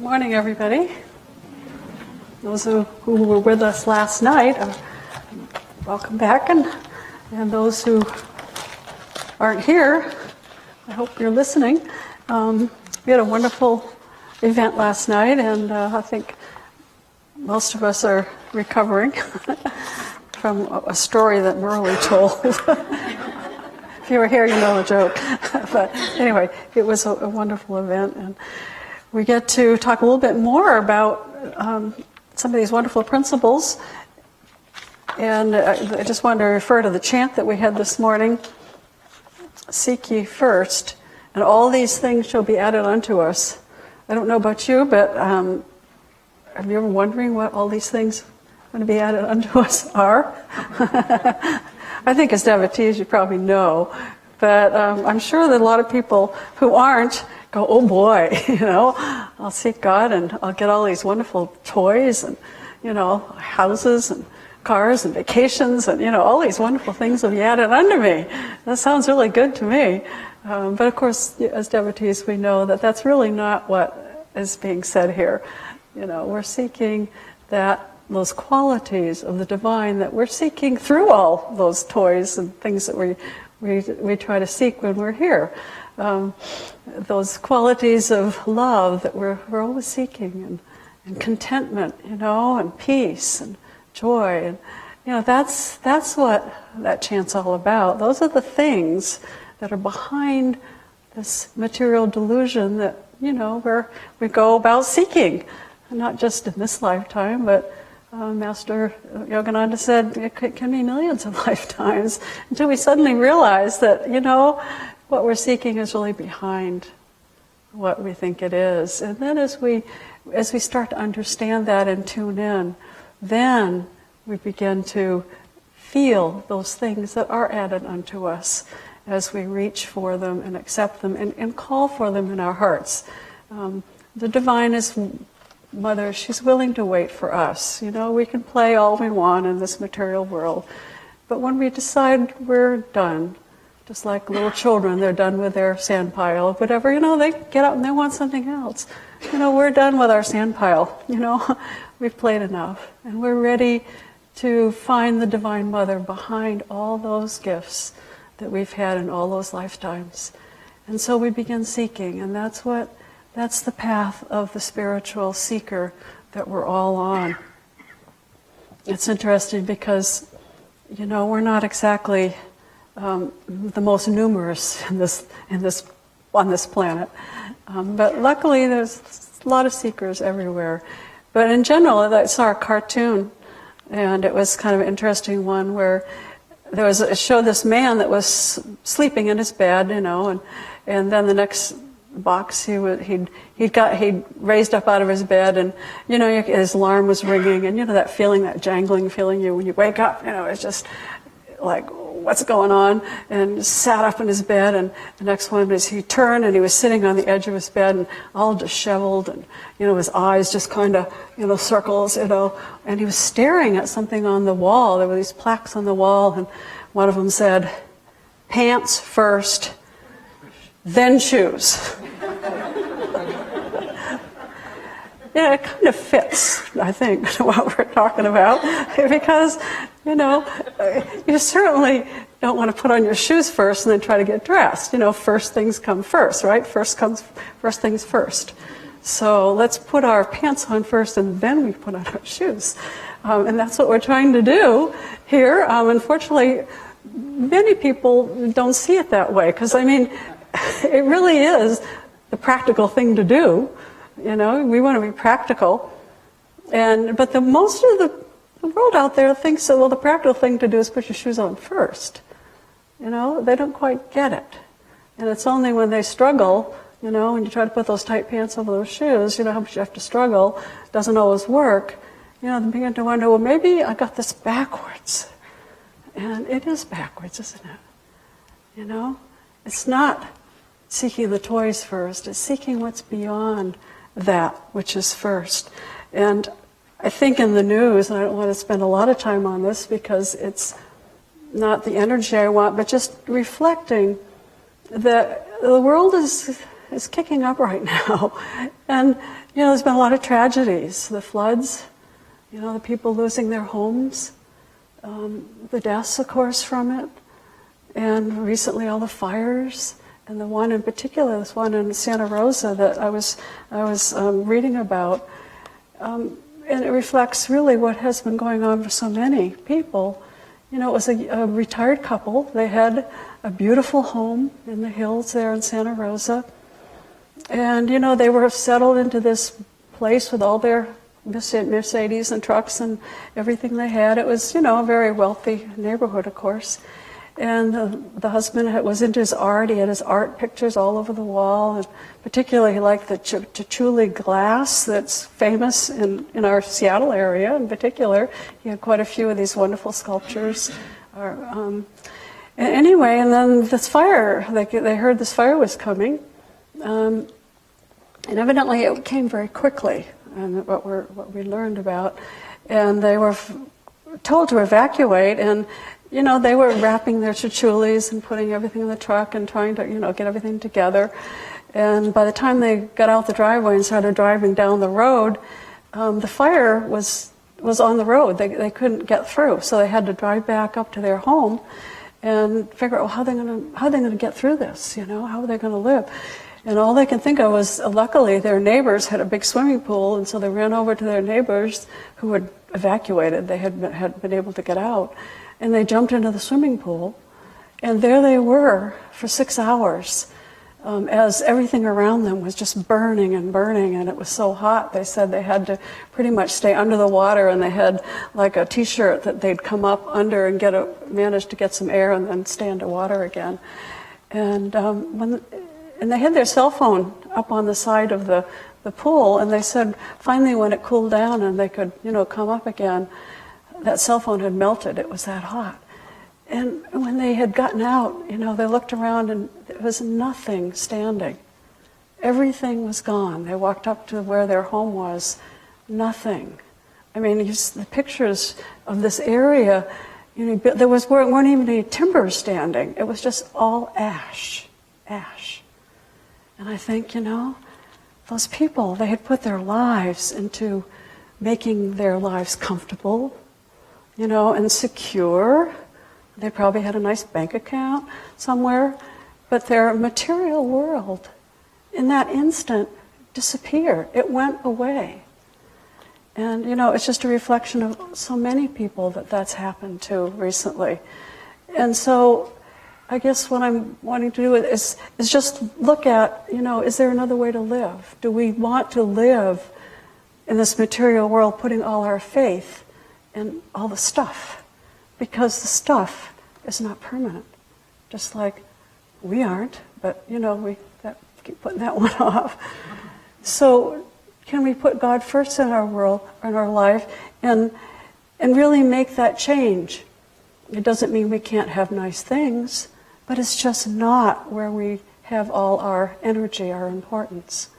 Morning, everybody. Those who were with us last night, welcome back, and those who aren't here, I hope you're listening. We had a wonderful event last night, and I think most of us are recovering from a story that Merle told. If you were here, you know the joke. But anyway, it was a wonderful event, and we get to talk a little bit more about some of these wonderful principles. And I just wanted to refer to the chant that we had this morning. Seek ye first, and all these things shall be added unto us. I don't know about you, but are you ever wondering what all these things going to be added unto us are? I think as devotees you probably know, but I'm sure that a lot of people who aren't go, oh boy, I'll seek God and I'll get all these wonderful toys and, houses and cars and vacations and, all these wonderful things will be added unto me. That sounds really good to me. But of course, as devotees, we know that that's really not what is being said here. We're seeking those qualities of the divine that we're seeking through all those toys and things that we try to seek when we're here. Those qualities of love that we're always seeking, and contentment, and peace and joy, and that's what that chant's all about. Those are the things that are behind this material delusion that where we go about seeking, not just in this lifetime, but Master Yogananda said it can be millions of lifetimes until we suddenly realize that what we're seeking is really behind what we think it is. And then as we start to understand that and tune in, then we begin to feel those things that are added unto us as we reach for them and accept them and call for them in our hearts. The divine is Mother, she's willing to wait for us. We can play all we want in this material world, but when we decide we're done, just like little children, they're done with their sand pile, whatever, they get up and they want something else. We're done with our sand pile, we've played enough, and we're ready to find the Divine Mother behind all those gifts that we've had in all those lifetimes. And so we begin seeking, and that's the path of the spiritual seeker that we're all on. It's interesting because, we're not exactly the most numerous on this planet, but luckily there's a lot of seekers everywhere. But in general, I saw a cartoon, and it was kind of an interesting one where it showed this man that was sleeping in his bed, and then the next box he'd raised up out of his bed, and his alarm was ringing, and that feeling, that jangling feeling when you wake up, it's just like, what's going on? And sat up in his bed, and the next one is he turned and he was sitting on the edge of his bed and all disheveled, and his eyes just kind of circles, and he was staring at something on the wall. There were these plaques on the wall, and one of them said, "Pants first, then shoes." Yeah, it kind of fits, I think, what we're talking about, because, you certainly don't want to put on your shoes first and then try to get dressed. First things come first, right? First things first. So let's put our pants on first and then we put on our shoes. And that's what we're trying to do here. Unfortunately, many people don't see it that way, because, it really is the practical thing to do. We want to be practical. But most of the world out there thinks that, well, the practical thing to do is put your shoes on first. They don't quite get it. And it's only when they struggle, when you try to put those tight pants over those shoes, how much you have to struggle, it doesn't always work, they begin to wonder, well, maybe I got this backwards. And it is backwards, isn't it? It's not seeking the toys first, it's seeking what's beyond that which is first. And I think in the news, and I don't want to spend a lot of time on this because it's not the energy I want, but just reflecting that the world is is kicking up right now. And, there's been a lot of tragedies. The floods, the people losing their homes, the deaths, of course, from it, and recently all the fires, and the one in particular, this one in Santa Rosa that I was reading about, and it reflects really what has been going on for so many people. It was a retired couple. They had a beautiful home in the hills there in Santa Rosa, and they were settled into this place with all their Mercedes and trucks and everything they had. It was, a very wealthy neighborhood, of course. And the husband was into his art. He had his art pictures all over the wall. And particularly, he liked the Chichuli glass that's famous in our Seattle area in particular. He had quite a few of these wonderful sculptures. Anyway, and then this fire, they heard this fire was coming. And evidently, it came very quickly, and what we learned about. And they were told to evacuate, and they were wrapping their chichulis and putting everything in the truck and trying to, get everything together. And by the time they got out the driveway and started driving down the road, the fire was on the road. They couldn't get through, so they had to drive back up to their home and figure out, how are they going to get through this? How are they going to live? And all they can think of was, luckily, their neighbors had a big swimming pool, and so they ran over to their neighbors who had evacuated. They had been able to get out. And they jumped into the swimming pool, and there they were for 6 hours as everything around them was just burning and burning, and it was so hot. They said they had to pretty much stay under the water, and they had like a T-shirt that they'd come up under and manage to get some air and then stay underwater again. And and they had their cell phone up on the side of the pool, and they said finally when it cooled down and they could come up again, that cell phone had melted. It was that hot. And when they had gotten out, they looked around and there was nothing standing. Everything was gone. They walked up to where their home was. Nothing. I mean, the pictures of this area, there weren't even any timbers standing. It was just all ash. And I think, those people, they had put their lives into making their lives comfortable, and secure. They probably had a nice bank account somewhere, but their material world, in that instant, disappeared. It went away. And, it's just a reflection of so many people that's happened to recently. And so, I guess what I'm wanting to do is just look at, is there another way to live? Do we want to live in this material world, putting all our faith in all the stuff? Because the stuff is not permanent. Just like we aren't, but, we keep putting that one off. So can we put God first in our world, in our life, and really make that change? It doesn't mean we can't have nice things, but it's just not where we have all our energy, our importance.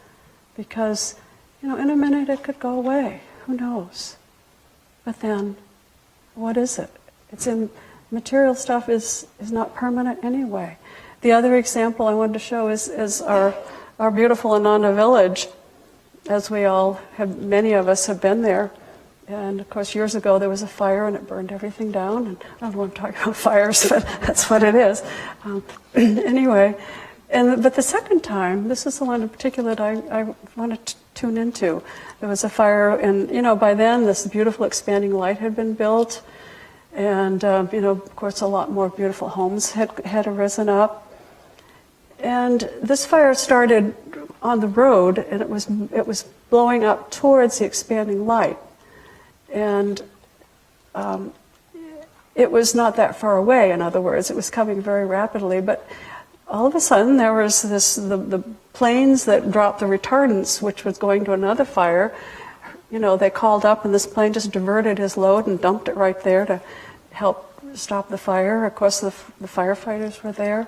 Because, in a minute it could go away. Who knows? But then, what is it? Material stuff is not permanent anyway. The other example I wanted to show is our beautiful Ananda village. As we all have, many of us have been there. And of course, years ago there was a fire and it burned everything down. And I don't want to talk about fires, but that's what it is. Anyway, but the second time, this is the one in particular that I want to tune into. There was a fire, and by then this beautiful expanding light had been built, and of course a lot more beautiful homes had arisen up. And this fire started on the road, and it was blowing up towards the expanding light. And it was not that far away, in other words. It was coming very rapidly, but all of a sudden there was the planes that dropped the retardants, which was going to another fire. They called up, and this plane just diverted his load and dumped it right there to help stop the fire. Of course, the firefighters were there.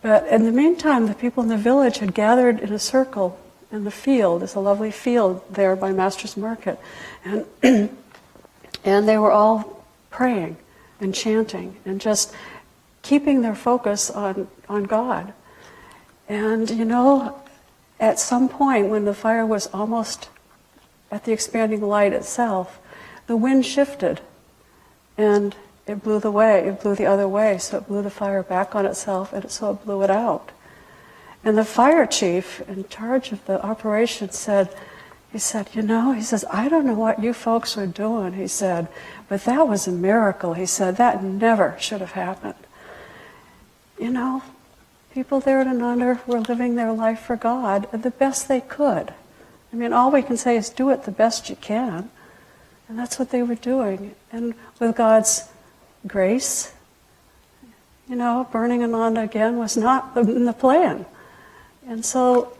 But in the meantime, the people in the village had gathered in a circle in the field. It's a lovely field there by Master's Market. And and they were all praying and chanting and just keeping their focus on God. And at some point when the fire was almost at the expanding light itself, the wind shifted and it blew the other way, so it blew the fire back on itself, and so it blew it out. And the fire chief in charge of the operation said, he says, I don't know what you folks are doing, he said, but that was a miracle. He said, that never should have happened. People there at Ananda were living their life for God the best they could. All we can say is do it the best you can. And that's what they were doing. And with God's grace, burning Ananda again was not in the plan. And so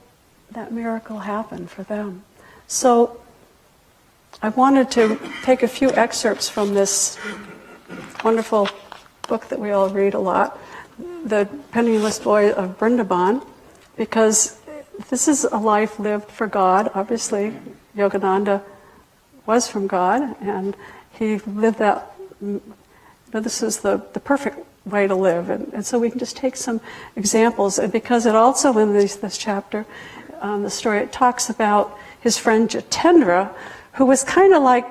that miracle happened for them. So I wanted to take a few excerpts from this wonderful book that we all read a lot, The Penniless Boy of Vrindavan, because this is a life lived for God. Obviously, Yogananda was from God, and he lived that. This is the perfect way to live, and so we can just take some examples. And because it also in this chapter, the story, it talks about his friend Jitendra, who was kind of like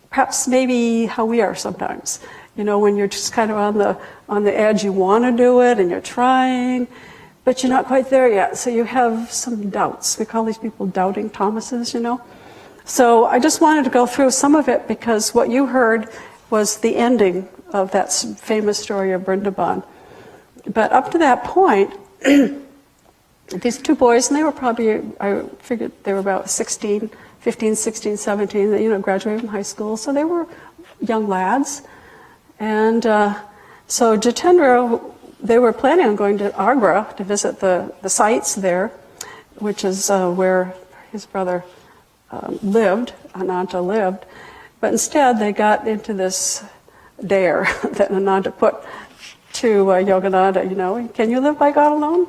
perhaps maybe how we are sometimes. When you're just kind of on the edge, you want to do it, and you're trying, but you're not quite there yet. So you have some doubts. We call these people doubting Thomases, So I just wanted to go through some of it because what you heard was the ending of that famous story of Vrindavan. But up to that point, these two boys, and they were probably, I figured they were about 15, 16, 17, graduated from high school, so they were young lads. And so Jitendra, they were planning on going to Agra to visit the sites there, which is where his brother lived, Ananta lived. But instead, they got into this dare that Ananta put to Yogananda, can you live by God alone?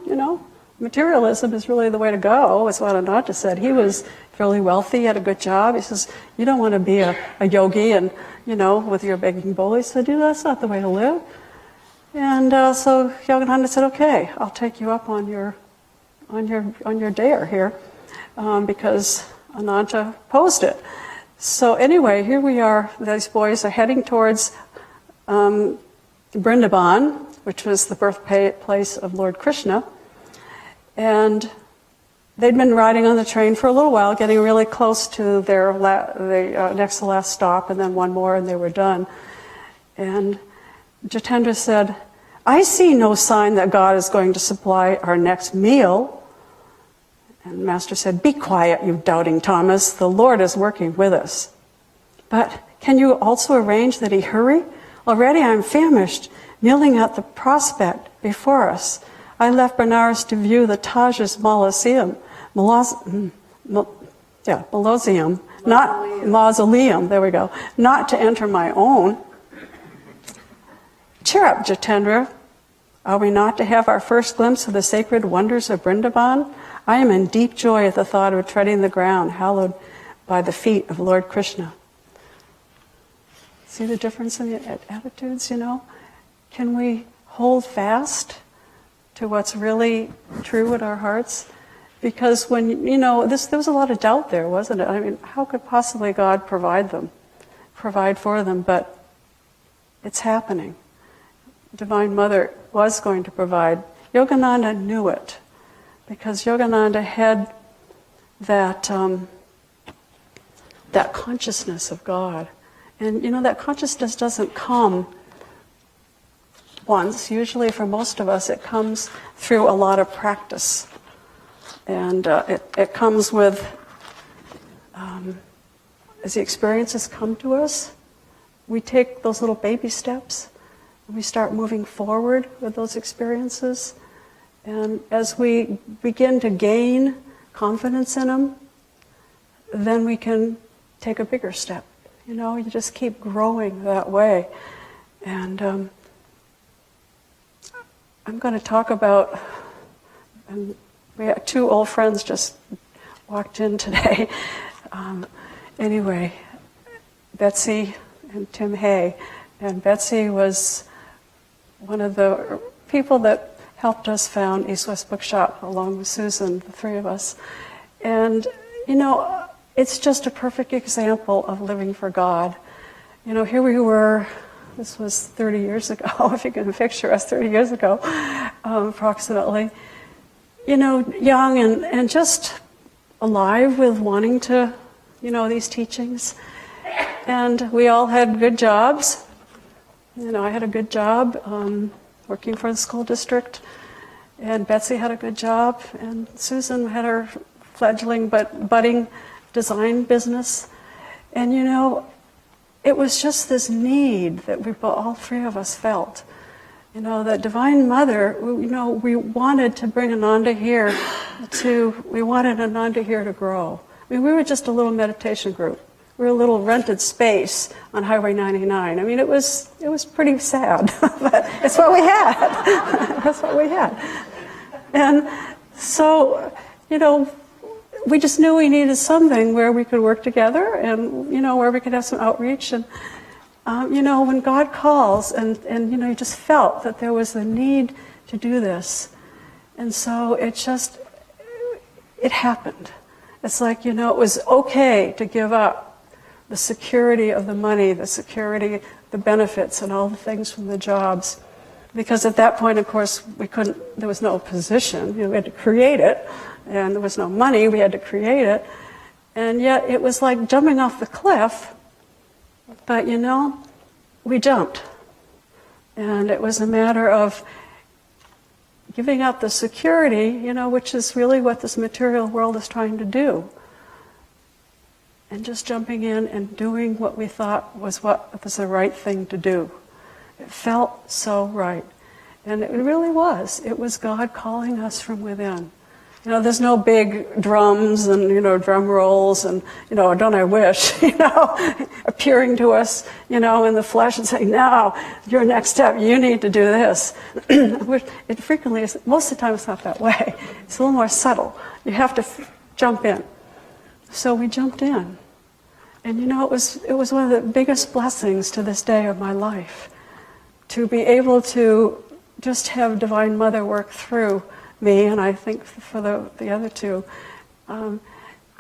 Materialism is really the way to go, is what Ananta said. He was fairly wealthy, had a good job. He says, you don't want to be a yogi and, with your begging bowl. He said, that's not the way to live. And so Yogananda said, okay, I'll take you up on your dare here, because Ananta posed it. So anyway, here we are. These boys are heading towards Vrindavan, which was the birthplace of Lord Krishna. And they'd been riding on the train for a little while, getting really close to their next to last stop, and then one more, and they were done. And Jitendra said, I see no sign that God is going to supply our next meal. And the Master said, be quiet, you doubting Thomas. The Lord is working with us. But can you also arrange that he hurry? Already I'm famished, kneeling at the prospect before us. I left Benares to view the Taj's mausoleum, there we go, not to enter my own. Cheer up, Jitendra. Are we not to have our first glimpse of the sacred wonders of Vrindavan? I am in deep joy at the thought of treading the ground hallowed by the feet of Lord Krishna. See the difference in the attitudes, Can we hold fast to what's really true in our hearts? Because when, there was a lot of doubt there, wasn't it? How could possibly God provide for them? But it's happening. Divine Mother was going to provide. Yogananda knew it, because Yogananda had that consciousness of God. And that consciousness doesn't come once. Usually for most of us it comes through a lot of practice. And it comes with, as the experiences come to us, we take those little baby steps, and we start moving forward with those experiences. And as we begin to gain confidence in them, then we can take a bigger step. You just keep growing that way. And I'm going to talk about, and we had two old friends just walked in today. Anyway, Betsy and Tim Hay. And Betsy was one of the people that helped us found East West Bookshop along with Susan, the three of us. And, it's just a perfect example of living for God. Here we were, this was 30 years ago, if you can picture us 30 years ago, approximately, young and just alive with wanting to, these teachings. And we all had good jobs. I had a good job working for the school district, and Betsy had a good job, and Susan had her fledgling but budding design business. And it was just this need that all three of us felt. That Divine Mother, we wanted to bring Ananda here we wanted Ananda here to grow. We were just a little meditation group. We were a little rented space on Highway 99. It was pretty sad, but it's what we had. That's what we had. And so, we just knew we needed something where we could work together and, where we could have some outreach. And, when God calls and you just felt that there was a need to do this. And so it happened. It's like, it was okay to give up the security of the money, the security, the benefits, and all the things from the jobs. Because at that point, of course, there was no position. We had to create it. And there was no money, we had to create it. And yet it was like jumping off the cliff, but we jumped. And it was a matter of giving up the security, which is really what this material world is trying to do. And just jumping in and doing what we thought was the right thing to do. It felt so right. And it really was. It was God calling us from within. There's no big drums and, drum rolls and, don't I wish, appearing to us, in the flesh and saying, now, your next step, you need to do this. It frequently is, most of the time it's not that way. It's a little more subtle. You have to jump in. So we jumped in. And, it was one of the biggest blessings to this day of my life, to be able to just have Divine Mother work through me, and I think for the other two,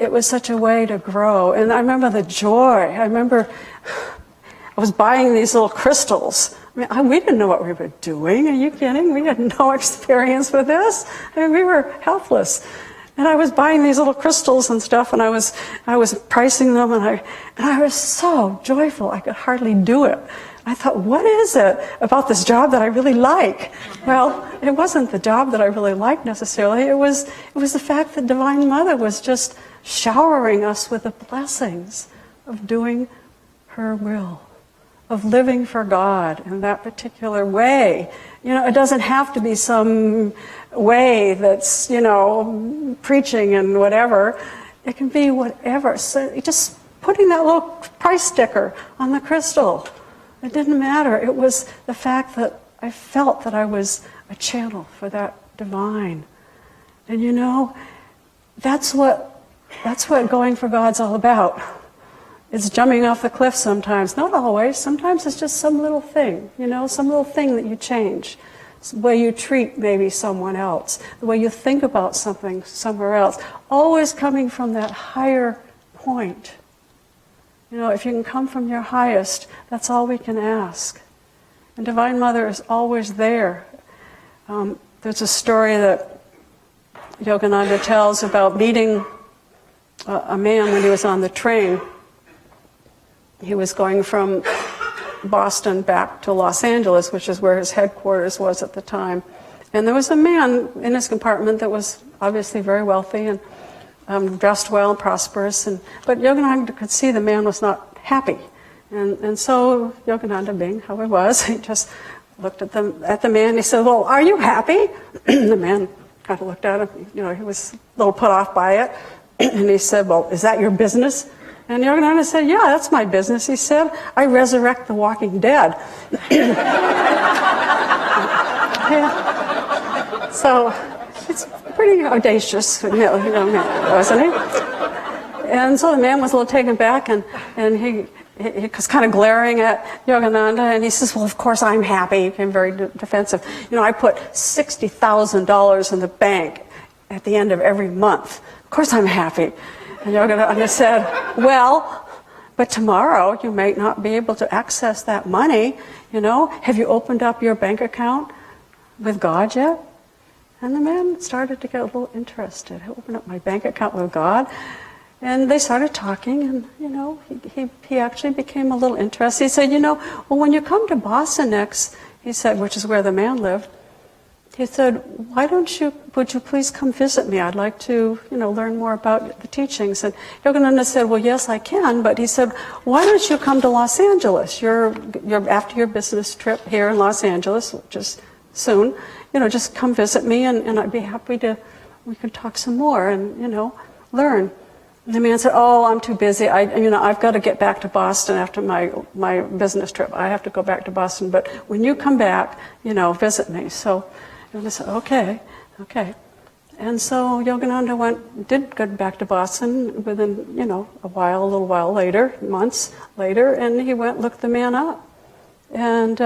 it was such a way to grow. And I remember the joy. I remember I was buying these little crystals. We didn't know what we were doing. Are you kidding? We had no experience with this. We were helpless. And I was buying these little crystals and stuff, and I was pricing them, and I was so joyful I could hardly do it. I thought, what is it about this job that I really like? Well, it wasn't the job that I really liked necessarily. It was the fact that Divine Mother was just showering us with the blessings of doing her will, of living for God in that particular way. It doesn't have to be some way that's, preaching and whatever. It can be whatever. So just putting that little price sticker on the crystal. It didn't matter. It was the fact that I felt that I was a channel for that divine. And that's what going for God's all about. It's jumping off the cliff sometimes. Not always. Sometimes it's just some little thing, some little thing that you change. It's the way you treat maybe someone else, the way you think about something somewhere else. Always coming from that higher point. If you can come from your highest, that's all we can ask. And Divine Mother is always there. There's a story that Yogananda tells about meeting a man when he was on the train. He was going from Boston back to Los Angeles, which is where his headquarters was at the time. And there was a man in his compartment that was obviously very wealthy and dressed well and prosperous, but Yogananda could see the man was not happy. And so Yogananda, being how he was, he just looked at the man and he said, well, are you happy? The man kind of looked at him, he was a little put off by it. And he said, well, is that your business? And Yogananda said, yeah, that's my business. He said, I resurrect the walking dead. Yeah. So it's pretty audacious, wasn't he? And so the man was a little taken back, and he he was kind of glaring at Yogananda, and he says, well, of course I'm happy. He became very defensive. I put $60,000 in the bank at the end of every month. Of course I'm happy. And Yogananda said, well, but tomorrow you may not be able to access that money. Have you opened up your bank account with God yet? And the man started to get a little interested. I opened up my bank account with God. And they started talking, and, he actually became a little interested. He said, well, when you come to Boston next, he said, which is where the man lived, he said, would you please come visit me? I'd like to, learn more about the teachings. And Yogananda said, well, yes, I can. But he said, why don't you come to Los Angeles? You're after your business trip here in Los Angeles, just soon, just come visit me, and I'd be happy we could talk some more and, learn. And the man said, oh, I'm too busy. I've got to get back to Boston after my business trip. I have to go back to Boston. But when you come back, visit me. So I said, okay. And so Yogananda did go back to Boston within, a little while later, months later, and he looked the man up. And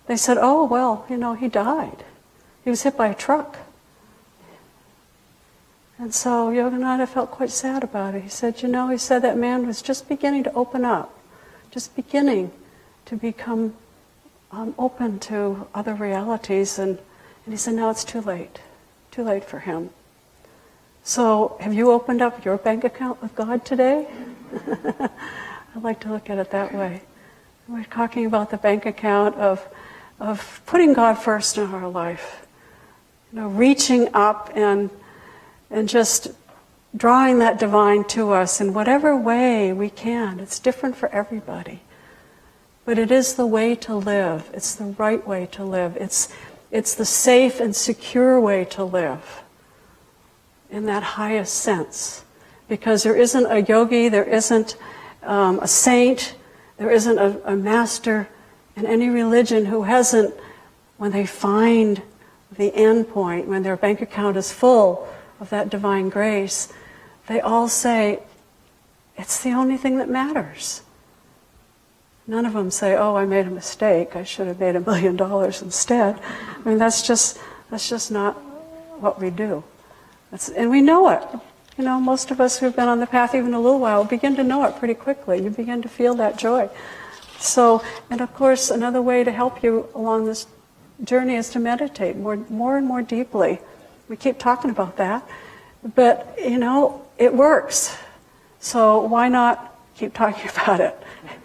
they said, oh, well, he died. He was hit by a truck. And so Yogananda felt quite sad about it. He said, that man was just beginning to open up, just beginning to become open to other realities. And he said, now it's too late for him. So have you opened up your bank account with God today? I like to look at it that way. We're talking about the bank account of putting God first in our life, reaching up and just drawing that divine to us in whatever way we can. It's different for everybody. But it is the way to live. It's the right way to live. It's the safe and secure way to live in that highest sense. Because there isn't a yogi, there isn't a saint, there isn't a master in any religion who hasn't, when they find the end point, when their bank account is full of that divine grace, they all say, it's the only thing that matters. None of them say, oh, I made a mistake, I should have made $1 million instead. I mean, that's just not what we do. And we know it. Most of us who've been on the path even a little while begin to know it pretty quickly. You begin to feel that joy. So, and of course, another way to help you along this journey is to meditate more and more deeply. We keep talking about that, but it works. So why not keep talking about it?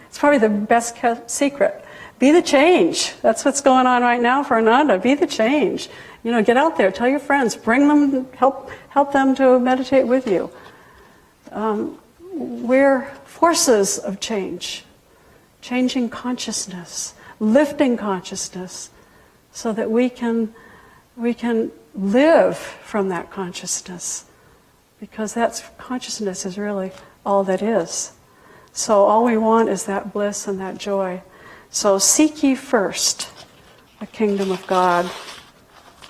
It's probably the best kept secret. Be the change. That's what's going on right now for Ananda. Be the change. Get out there. Tell your friends. Bring them. Help them to meditate with you. We're forces of change, changing consciousness, lifting consciousness, so that we can live from that consciousness, because consciousness is really all that is. So all we want is that bliss and that joy. So seek ye first the kingdom of God,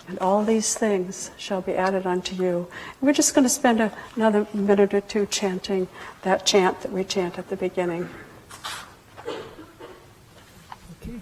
and all these things shall be added unto you. And we're just going to spend another minute or two chanting that chant that we chant at the beginning. Okay.